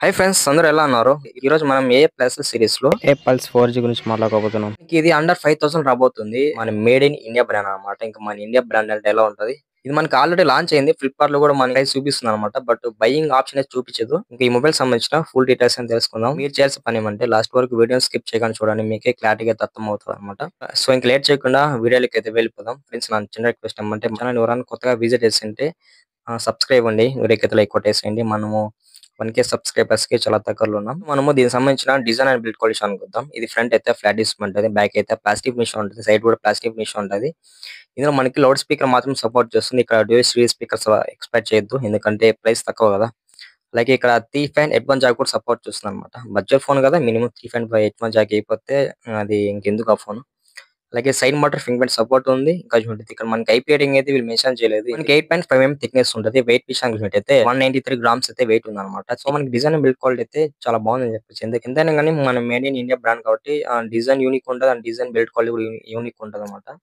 Hi friends అందరూ ఎలా ఉన్నారు? ఈ రోజు మనం ఏ ప్లస్ సిరీస్ లో ఏ పల్స్ 4G గురించి మాట్లాడుకోబోతున్నాం. ఇది అండర్ 5000 రాబోతుంది. మన మేడ్ ఇన్ ఇండియా బ్రాండ్ అన్నమాట. ఇంకా మన ఇండియా బ్రాండ్ అంటే ఎలా ఉంటది? ఇది మనకి ఆల్రెడీ లాంచ్ అయింది. ఫ్లిప్కార్ట్ లో కూడా మనకి చూపిస్తుంది అనమాట. బట్ బయింగ్ ఆప్షన్ అయితే చూపించదు. ఇంకా ఈ మొబైల్ సంబంధించిన ఫుల్ డీటెయిల్స్ అని తెలుసుకుందాం. మీరు చేయాల్సిన పని ఏమంటే లాస్ట్ వరకు వీడియో స్కిప్ చేయకుండా చూడండి. మీకే క్లారిటీగా అర్థం అవుతుంది అనమాట. సో ఇంకా లేట్ చేయకుండా వీడియోలోకి అయితే వెళ్ళిపోదాం. ఫ్రెండ్స్ నా చిన్న రిక్వెస్ట్ ఏమంటే ఛానల్ ఎవరైనా కొత్తగా విజిట్ చేస్తుంటే సబ్స్క్రైబ్ అండి. వీడియోకి అయితే లైక్ కొట్టేసేయండి. మనము 1K సబ్స్క్రైబర్స్ కి చాలా దగ్గరలో ఉన్నాం. మనము దీనికి సంబంధించిన డిజైన్ అండ్ బిల్డ్ క్వాలిటీ అనుకుందాం. ఇది ఫ్రంట్ అయితే ఫ్లాట్ డిస్క్ ఉంటుంది. బ్యాక్ అయితే ప్లాస్టిక్ ఫినిష్ ఉంటుంది. సైడ్ కూడా ప్లాస్టిక్ ఫినిష్ ఉంటుంది. ఇందులో మనకి లౌడ్ స్పీకర్ మాత్రం సపోర్ట్ చేస్తుంది. ఇక్కడ డ్యూయల్ స్టీరియో స్పీకర్స్ ఎక్స్పెక్ట్ చేయొద్దు. ఎందుకంటే ప్రైస్ తక్కువ కదా. అలాగే ఇక్కడ 3 హెడ్ ఫోన్ జాక్ కూడా సపోర్ట్ చేస్తుంది అనమాట. బడ్జెట్ ఫోన్ కదా, మినిమం 3.5 హెడ్ ఫోన్ జాక్ అయిపోతే అది ఇంకెందుకు ఆ ఫోన్. అలాగే side motor finger print support ఉంది. ఇంకా చూడండి ఇక్కడ మనకి ఐపీ రేటింగ్ అయితే వీళ్ళు మెన్షన్ చేయలేదు. మనకి 8.5 థిక్నెస్ ఉంటుంది. వెయిట్ విషయానికి చూసినట్టయితే 193 గ్రామ్స్ అయితే వెయిట్ ఉంది అనమాట. సో మనకి డిజైన్ బిల్డ్ క్వాలిటీ అయితే చాలా బాగుందని చెప్పొచ్చు. ఎంతైనా కానీ మనం మేడ్ ఇన్ ఇండియా బ్రాండ్ కాబట్టి డిజైన్ యూనిక్ ఉంటుంది. అండ్ డిజైన్ బిల్డ్ క్వాలిటీ కూడా యూనిక్ ఉంటుంది అనమాట.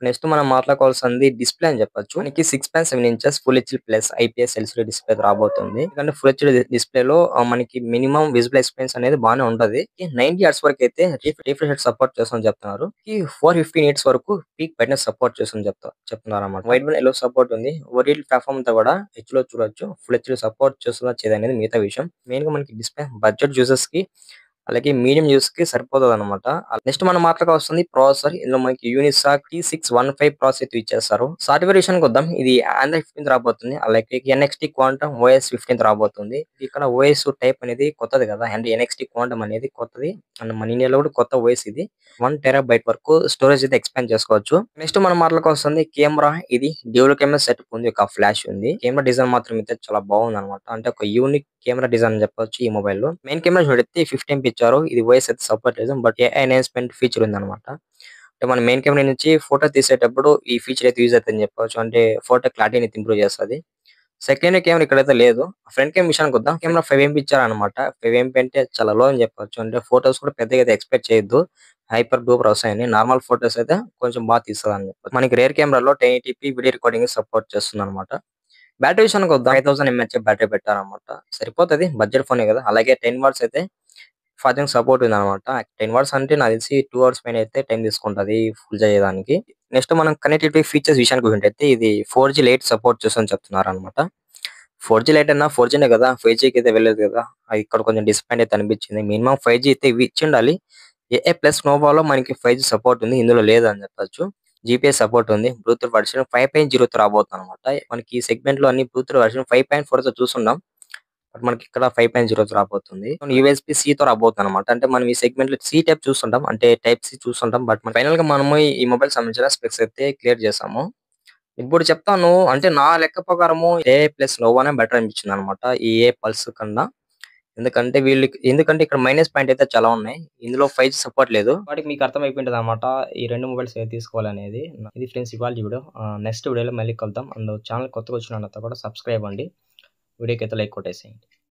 నెక్స్ట్ మనం మాట్లాడుకోవాల్సింది డిస్ప్లే అని చెప్పొచ్చు. మనకి 6.7 inches full HD plus IPS LCD display రాబోతుంది. ఎందుకంటే ఫుల్ హెచ్డి డిస్ప్లే లో మనకి మినిమం విజువల్ ఎక్స్పీరియన్స్ అనేది బాగానే ఉంటది. 90 హెర్ట్జ్ వరకు అయితే రిఫ్రెష్ రేట్ సపోర్ట్ చేస్తుందని చెప్తున్నారు. 415 హెర్ట్జ్ వరకు పీక్ బ్రైట్నెస్ సపోర్ట్ చేస్తుందని చెప్తున్నారు అన్నమాట. వైడ్ బ్యాండ్ ఎల్లో సపోర్ట్ ఉంది. ఓటీటీ ప్లాట్ఫామ్ తో కూడా హెచ్ లో చూడొచ్చు. ఫుల్ హెచ్డి సపోర్ట్ చేస్తుందా చేయదనేది మిగతా విషయం. మెయిన్ గా మనకి డిస్ప్లే బడ్జెట్ యూజర్స్ కి అలాగే మీడియం యూస్ కి సరిపోతుంది అనమాట. నెక్స్ట్ మనం మాట్లాడుకోవాల్సింది ప్రాసెసర్. ఇందులో మనకి యూనిసాక్ T615 ప్రాసెసర్ అయితే ఇచ్చేస్తారు. సాఫ్ట్వేర్ విషయానికి వద్దాం. ఇది ఆండ్రాయిడ్ 15 రాబోతుంది. అలాగే ఎన్ఎక్స్టీ క్వాంటమ్ ఓఎస్ 15 రాబోతుంది. ఇక్కడ ఓఎస్ టైప్ అనేది కొత్తది కదా, అండ్ ఎన్ఎక్స్టీ క్వాంటమ్ అనేది కొత్తది. అండ్ మన ఇండియాలో కూడా కొత్త ఓఎస్ ఇది. 1 TB వరకు స్టోరేజ్ అయితే ఎక్స్పాండ్ చేసుకోవచ్చు. నెక్స్ట్ మనం మాట్లాడుకోవాల్సింది కెమెరా. ఇది డ్యూయల్ కెమెరా సెటప్ ఉంది. ఒక ఫ్లాష్ ఉంది. కెమెరా డిజైన్ మాత్రం అయితే చాలా బాగుంది అనమాట. అంటే ఒక యూనిక్ కెమెరా డిజైన్ అని చెప్పొచ్చు ఈ మొబైల్ లో. మెయిన్ కెమెరా చూడైతే 15 ఇచ్చారు. ఇది వాయిస్ అయితే సపోర్ట్ లేదు. బట్ ఏఐ ఎన్హాన్స్మెంట్ ఫీచర్ ఉంది అనమాట. అంటే మన మెయిన్ కెమెరా నుంచి ఫోటో తీసేటప్పుడు ఈ ఫీచర్ అయితే యూజ్ అవుతుందని చెప్పొచ్చు. అంటే ఫోటో క్లారిటీని ఇంప్రూవ్ చేస్తుంది. సెకండ్ కెమెరా ఇక్కడైతే లేదు. ఫ్రంట్ కెమెరా విషయానికి వద్దాం. కెమెరా 5 MP ఇచ్చారనమాట. 5 MP అంటే చాలా లో అని చెప్పొచ్చు. అంటే ఫోటోస్ కూడా పెద్దగా అయితే ఎక్స్పెక్ట్ చేయొద్దు. హైపర్ డూపర్ వస్తాయని. నార్మల్ ఫోటోస్ అయితే కొంచెం బాగా తీస్తుంది అని చెప్పొచ్చు. మనకి రేర్ కెమెరాలో 1080p వీడియో రికార్డింగ్ సపోర్ట్ చేస్తుంది అనమాట. బ్యాటరీ విషయానికి వద్దాం. 5000 mAh బ్యాటరీ పెట్టారనమాట. సరిపోతుంది. బడ్జెట్ ఫోనే కదా. అలాగే 10 వాట్స్ అయితే ఛార్జింగ్ సపోర్ట్ ఉంది అనమాట. 10 వాట్స్ అంటే నాకు తెలిసి 2 అవర్స్ పైన అయితే టైం తీసుకుంటది ఫుల్ చేయడానికి. నెక్స్ట్ మనం కనెక్టివిటీ ఫీచర్స్ విషయానికి చూసినట్టయితే ఇది 4G లైట్ సపోర్ట్ చేస్తుందని చెప్తున్నారు అనమాట. 4G లైట్ అన్నా 4Gనే కదా, 5Gకి అయితే వెళ్ళలేదు కదా. అది ఇక్కడ కొంచెం డిసప్పాయింట్ అయితే అనిపించింది. మినిమం 5G అయితే ఇచ్చి ఉండాలి. ఏఏ ప్లస్ నోవాలో మనకి 5G సపోర్ట్ ఉంది. ఇందులో లేదని చెప్పొచ్చు. జీపీఎస్ సపోర్ట్ ఉంది. బ్లూటూత్ వర్షన్ 5.0 రాబోతుంది అనమాట. మనకి ఈ సెగ్మెంట్ లో అన్ని బ్లూటూత్ వర్షన్ 5.4 తో చూస్తున్నాం. బట్ మనకి ఇక్కడ 5.0 రాబోతుంది. యూఎస్బి సి తో రాబోతుంది అనమాట. అంటే మనం ఈ సెగ్మెంట్ లో సి టైప్ చూస్తుంటాం. అంటే టైప్ సి చూస్తుంటాం. బట్ ఫైనల్ గా మనము ఈ మొబైల్ సంబంధించిన స్పెక్స్ అయితే క్లియర్ చేసాము. ఇప్పుడు చెప్తాను. అంటే నా లెక్క ప్రకారము ఏ ప్లస్ నోవానే బెటర్ అనిపించింది అనమాట ఈ ఏ పల్స్ కన్నా. ఎందుకంటే ఇక్కడ మైనస్ పాయింట్ అయితే చాలా ఉన్నాయి. ఇందులో 5G సపోర్ట్ లేదు. వాటికి మీకు అర్థం అయిపోయింటది అనమాట ఈ రెండు మొబైల్స్ ఏది తీసుకోవాలనేది. ఇది ఫ్రెండ్స్ ఇవాళ వీడియో. నెక్స్ట్ వీడియోలో మళ్ళీ కలుద్దాం. అండ్ ఛానల్ కొత్తగా వచ్చిన కూడా సబ్స్క్రైబ్ అండి. వీడియోకి అయితే లైక్ కొట్టేసేయండి.